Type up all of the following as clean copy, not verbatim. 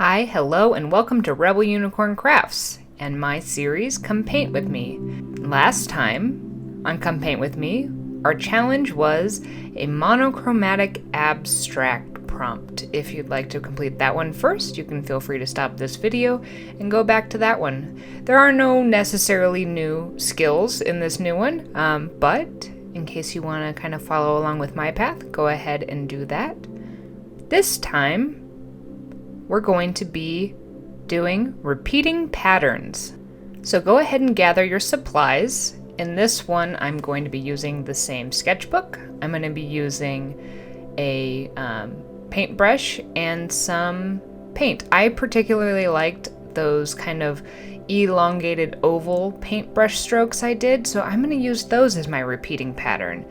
Hi, hello, and welcome to Rebel Unicorn Crafts and my series, Come Paint With Me. Last time on Come Paint With Me, our challenge was a monochromatic abstract prompt. If you'd like to complete that one first, you can feel free to stop this video and go back to that one. There are no necessarily new skills in this new one, but in case you want to kind of follow along with my path, go ahead and do that. This time, we're going to be doing repeating patterns. So go ahead and gather your supplies. In this one, I'm going to be using the same sketchbook. I'm going to be using a paintbrush and some paint. I particularly liked those kind of elongated oval paintbrush strokes I did, so I'm going to use those as my repeating pattern.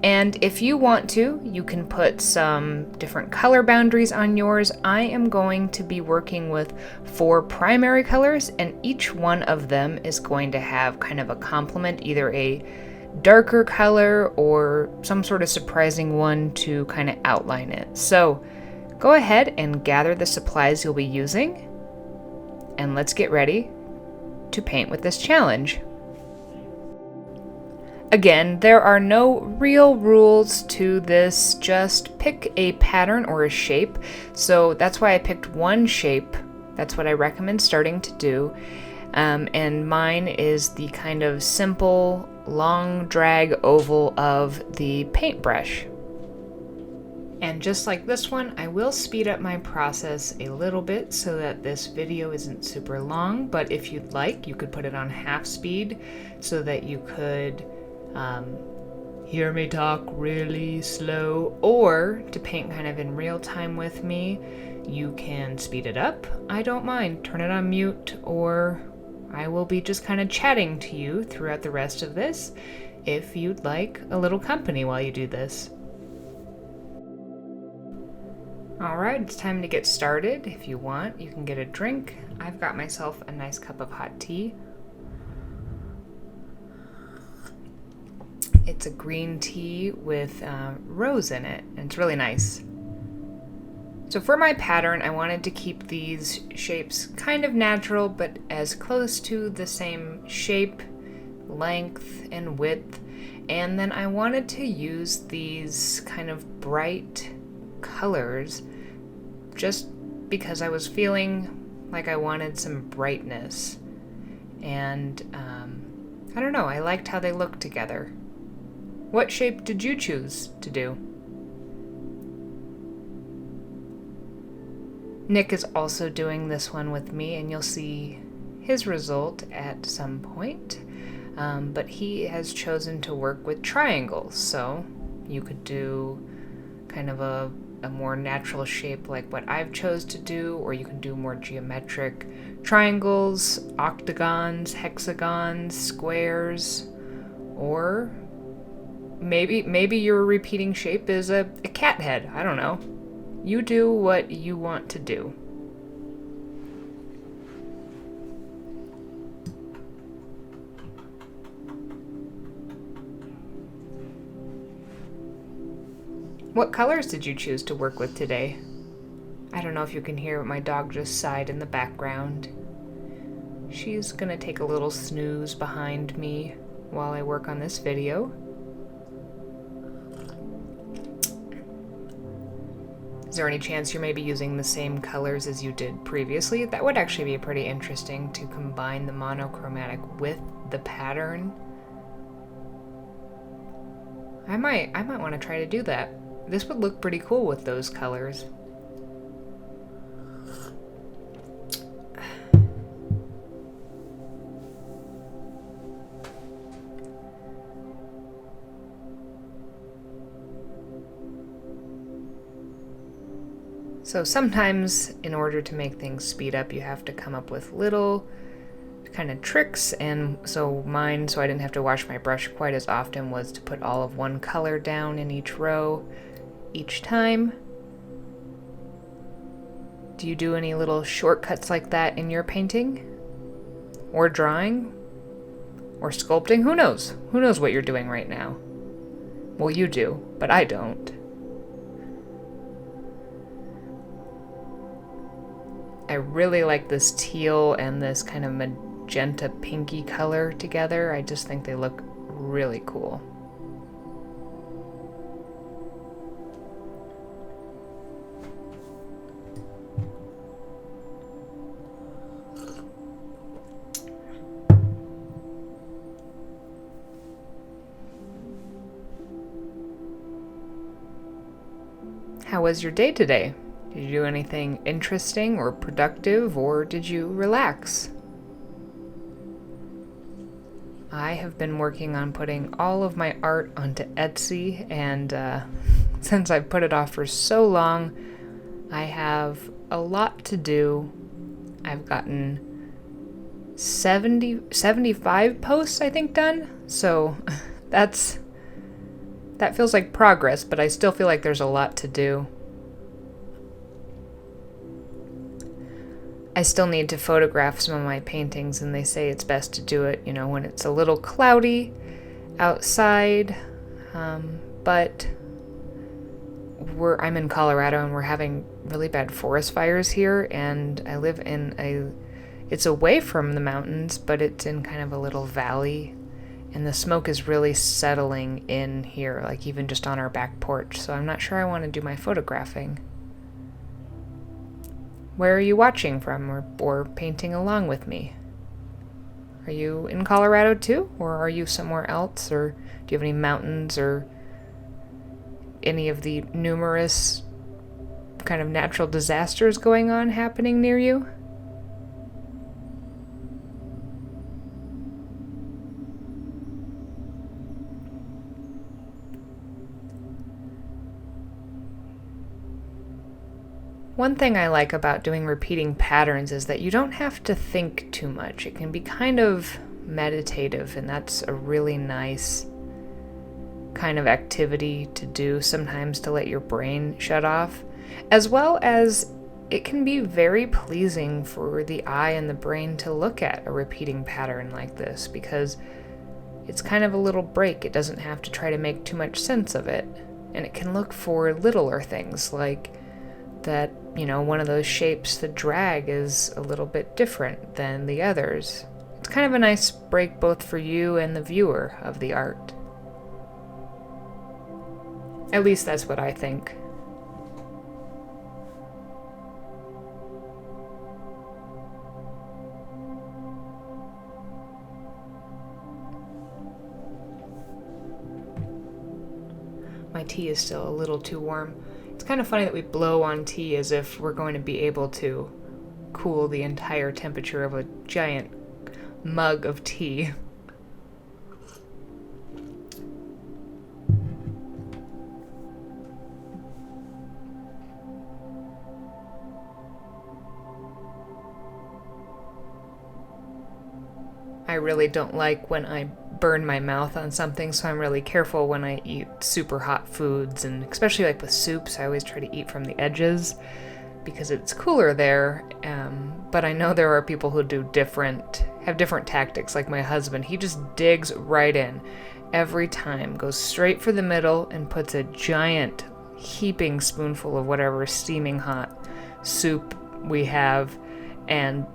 And if you want to, you can put some different color boundaries on yours. I am going to be working with 4 primary colors, and each one of them is going to have kind of a complement, either a darker color or some sort of surprising one to kind of outline it. So go ahead and gather the supplies you'll be using, and let's get ready to paint with this challenge. Again, there are no real rules to this, just pick a pattern or a shape. So that's why I picked one shape. That's what I recommend starting to do. And mine is the kind of simple, long drag oval of the paintbrush. And just like this one, I will speed up my process a little bit so that this video isn't super long, but if you'd like, you could put it on half speed so that you could hear me talk really slow, or to paint kind of in real time with me, you can speed it up. I don't mind. Turn it on mute, or I will be just kind of chatting to you throughout the rest of this if you'd like a little company while you do this. Alright, it's time to get started. If you want, you can get a drink. I've got myself a nice cup of hot tea. It's a green tea with rose in it, and it's really nice. So for my pattern, I wanted to keep these shapes kind of natural, but as close to the same shape, length, and width. And then I wanted to use these kind of bright colors just because I was feeling like I wanted some brightness. And I don't know, I liked how they looked together. What shape did you choose to do? Nick is also doing this one with me, and you'll see his result at some point. But he has chosen to work with triangles, so you could do kind of a more natural shape like what I've chose to do, or you can do more geometric triangles, octagons, hexagons, squares, or maybe your repeating shape is a cat head. I don't know. You do what you want to do. What colors did you choose to work with today? I don't know if you can hear, but my dog just sighed in the background. She's gonna take a little snooze behind me while I work on this video. Is there any chance you're maybe using the same colors as you did previously? That would actually be pretty interesting to combine the monochromatic with the pattern. I might want to try to do that. This would look pretty cool with those colors. So sometimes, in order to make things speed up, you have to come up with little kind of tricks, and so mine, so I didn't have to wash my brush quite as often, was to put all of one color down in each row each time. Do you do any little shortcuts like that in your painting? Or drawing? Or sculpting? Who knows? Who knows what you're doing right now? Well, you do, but I don't. I really like this teal and this kind of magenta pinky color together. I just think they look really cool. How was your day today? Did you do anything interesting or productive, or did you relax? I have been working on putting all of my art onto Etsy, and since I've put it off for so long, I have a lot to do. I've gotten 75 posts, I think, done, so that feels like progress, but I still feel like there's a lot to do. I still need to photograph some of my paintings, and they say it's best to do it, when it's a little cloudy outside. But I'm in Colorado, and we're having really bad forest fires here, and I live it's away from the mountains, but it's in kind of a little valley, and the smoke is really settling in here, like even just on our back porch, so I'm not sure I want to do my photographing. Where are you watching from or painting along with me? Are you in Colorado too? Or are you somewhere else? Or do you have any mountains or any of the numerous kind of natural disasters going on happening near you? One thing I like about doing repeating patterns is that you don't have to think too much. It can be kind of meditative, and that's a really nice kind of activity to do sometimes to let your brain shut off, as well as it can be very pleasing for the eye and the brain to look at a repeating pattern like this, because it's kind of a little break. It doesn't have to try to make too much sense of it, and it can look for littler things like that, one of those shapes, the drag, is a little bit different than the others. It's kind of a nice break both for you and the viewer of the art. At least that's what I think. My tea is still a little too warm. It's kind of funny that we blow on tea as if we're going to be able to cool the entire temperature of a giant mug of tea. I really don't like when I burn my mouth on something, so I'm really careful when I eat super hot foods, and especially like with soups, I always try to eat from the edges because it's cooler there. But I know there are people who have different tactics. Like my husband, he just digs right in every time, goes straight for the middle, and puts a giant heaping spoonful of whatever steaming hot soup we have, and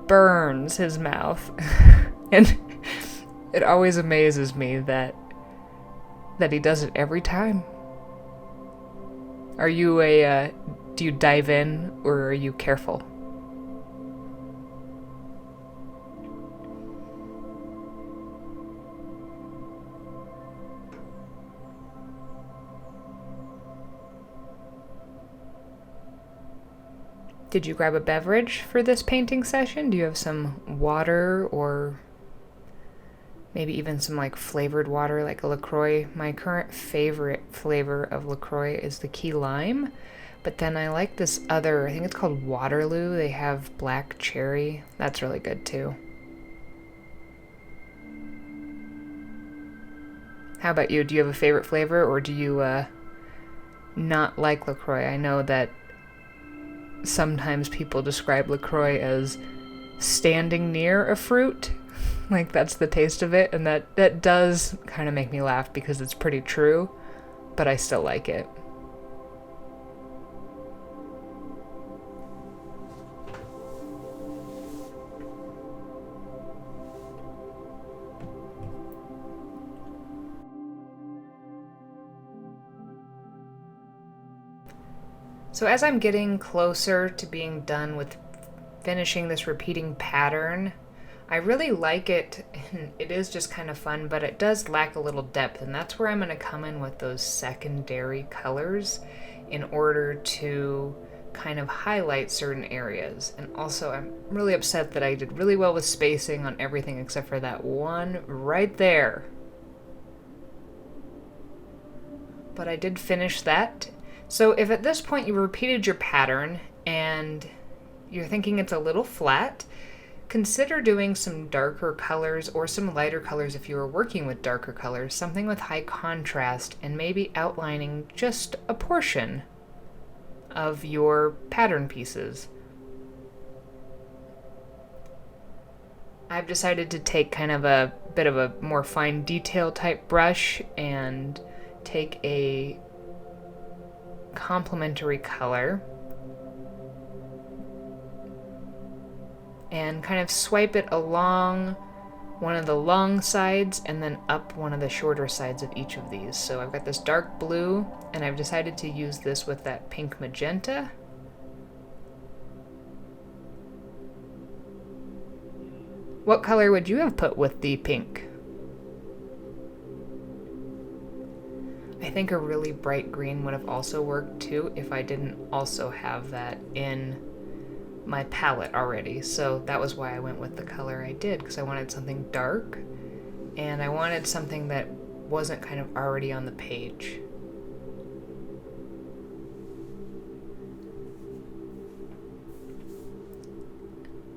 burns his mouth. And it always amazes me that he does it every time. Are you do you dive in, or are you careful? Did you grab a beverage for this painting session? Do you have some water, or maybe even some like flavored water like a LaCroix? My current favorite flavor of LaCroix is the key lime, but then I like this other, I think it's called Waterloo. They have black cherry. That's really good too. How about you? Do you have a favorite flavor, or do you not like LaCroix? I know that sometimes people describe LaCroix as standing near a fruit. Like that's the taste of it, and that does kind of make me laugh because it's pretty true, but I still like it. So as I'm getting closer to being done with finishing this repeating pattern, I really like it, and it is just kind of fun, but it does lack a little depth, and that's where I'm going to come in with those secondary colors in order to kind of highlight certain areas. And also, I'm really upset that I did really well with spacing on everything except for that one right there. But I did finish that. So if at this point you repeated your pattern and you're thinking it's a little flat, consider doing some darker colors or some lighter colors if you are working with darker colors, something with high contrast, and maybe outlining just a portion of your pattern pieces. I've decided to take kind of a bit of a more fine detail type brush and take a complementary color and kind of swipe it along one of the long sides and then up one of the shorter sides of each of these. So I've got this dark blue, and I've decided to use this with that pink magenta. What color would you have put with the pink? I think a really bright green would have also worked too if I didn't also have that in my palette already. So that was why I went with the color I did, because I wanted something dark and I wanted something that wasn't kind of already on the page.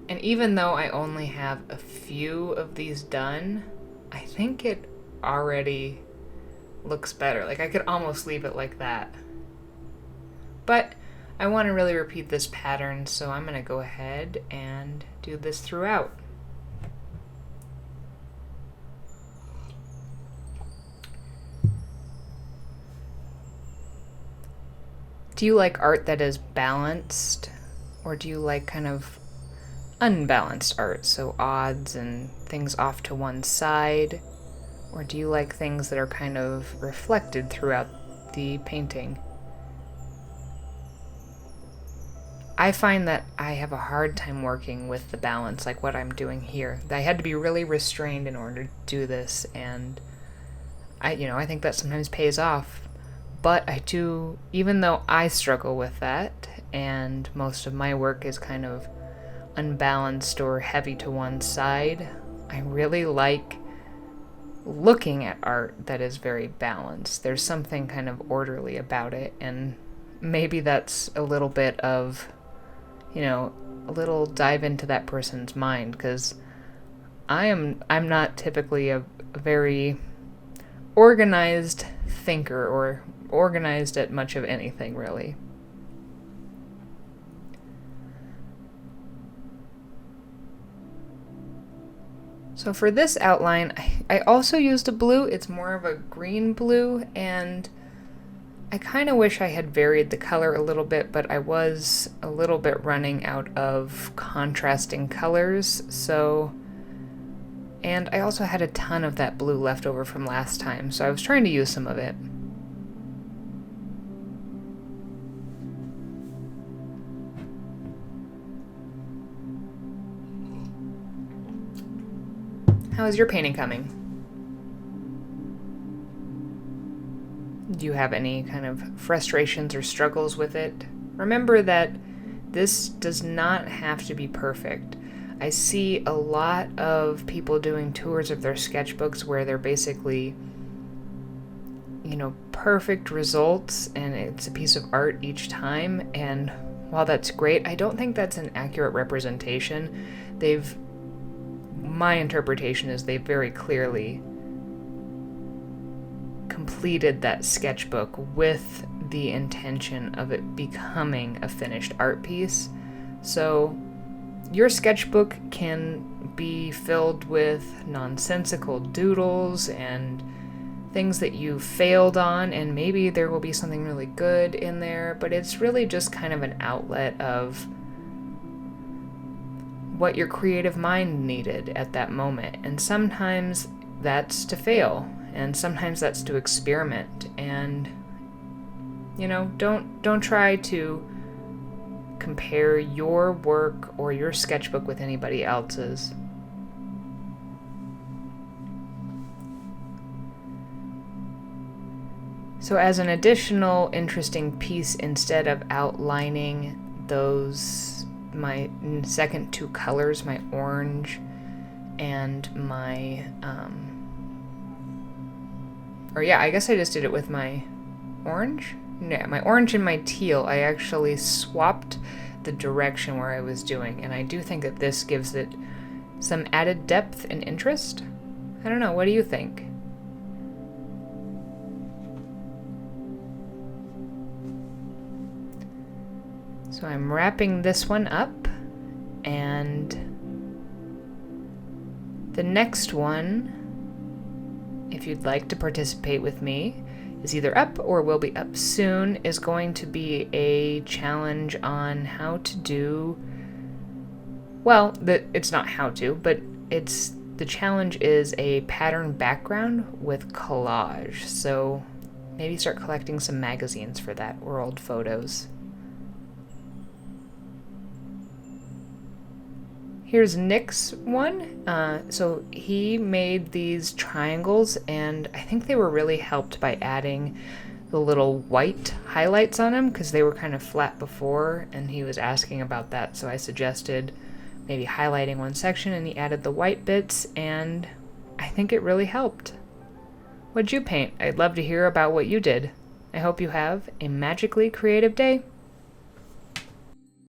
And even though I only have a few of these done, I think it already looks better. Like, I could almost leave it like that. But I want to really repeat this pattern, so I'm going to go ahead and do this throughout. Do you like art that is balanced, or do you like kind of unbalanced art, so odds and things off to one side? Or do you like things that are kind of reflected throughout the painting? I find that I have a hard time working with the balance, like what I'm doing here. I had to be really restrained in order to do this, and I think that sometimes pays off. But I do, even though I struggle with that, and most of my work is kind of unbalanced or heavy to one side, I really like looking at art that is very balanced. There's something kind of orderly about it, and maybe that's a little bit of, a little dive into that person's mind, because I'm not typically a very organized thinker or organized at much of anything, really. So for this outline, I also used a blue. It's more of a green blue, and I kind of wish I had varied the color a little bit, but I was a little bit running out of contrasting colors, and I also had a ton of that blue left over from last time, so I was trying to use some of it. How is your painting coming? Do you have any kind of frustrations or struggles with it? Remember that this does not have to be perfect. I see a lot of people doing tours of their sketchbooks where they're basically, perfect results, and it's a piece of art each time, and while that's great, I don't think that's an accurate representation. My interpretation is they very clearly completed that sketchbook with the intention of it becoming a finished art piece. So your sketchbook can be filled with nonsensical doodles and things that you failed on, and maybe there will be something really good in there, but it's really just kind of an outlet of what your creative mind needed at that moment. And sometimes that's to fail, and sometimes that's to experiment, and don't try to compare your work or your sketchbook with anybody else's. So as an additional interesting piece, instead of outlining my second two colors, my orange and my, I guess I just did it with my orange? Yeah, my orange and my teal, I actually swapped the direction where I was doing, and I do think that this gives it some added depth and interest. I don't know, what do you think? So I'm wrapping this one up, and the next one, if you'd like to participate with me, is either up or will be up soon, is going to be a challenge on how to do, it's not how to, but the challenge is a pattern background with collage. So maybe start collecting some magazines for that, or old photos. Here's Nick's one. So he made these triangles, and I think they were really helped by adding the little white highlights on them, because they were kind of flat before, and he was asking about that. So I suggested maybe highlighting one section, and he added the white bits, and I think it really helped. What'd you paint? I'd love to hear about what you did. I hope you have a magically creative day.